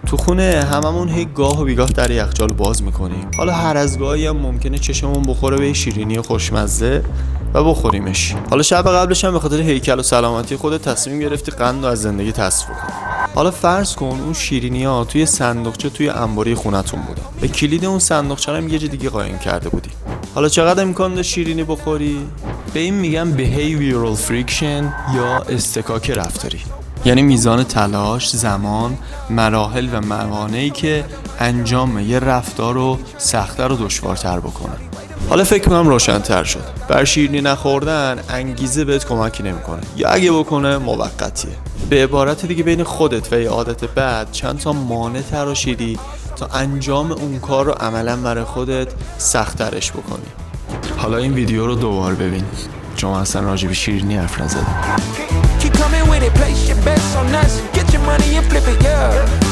تو خونه هممون هی گاه و بیگاه در یخچال باز میکنیم. حالا هر از گاهی هم ممکنه چشممون بخوره به شیرینی خوشمزه و بخوریمش. حالا شب قبلش هم به خاطر هیکل و سلامتی خودت تصمیم گرفتی قند رو از زندگی حذف کنی. حالا فرض کن اون شیرینی‌ها توی صندوقچه توی انباری خونتون بودن. به کلید اون صندوقچه هم یه جای دیگه قایم کرده بودی. حالا چقدر امکان داشت شیرینی بخوری؟ به این میگن behavioral friction یا اصطکاک رفتاری. یعنی میزان تلاش، زمان، مراحل و موانعی که انجام یه رفتار رو سخت‌تر و دشوارتر بکنه. حالا فکر کنم روشن‌تر شد. بر شیرینی نخوردن انگیزه بهت کمکی نمی‌کنه یا اگه بکنه موقتیه. به عبارت دیگه بین خودت و یه عادت بد چند تا مانع تراشیدی تا انجام اون کار رو عملاً برای خودت سخت‌ترش بکنی. حالا این ویدیو رو دوبار ببین چون اصلا راجع به شیرینی حرف نزدم. Keep coming with it, place your bets on us. Get your money and flip it, yeah.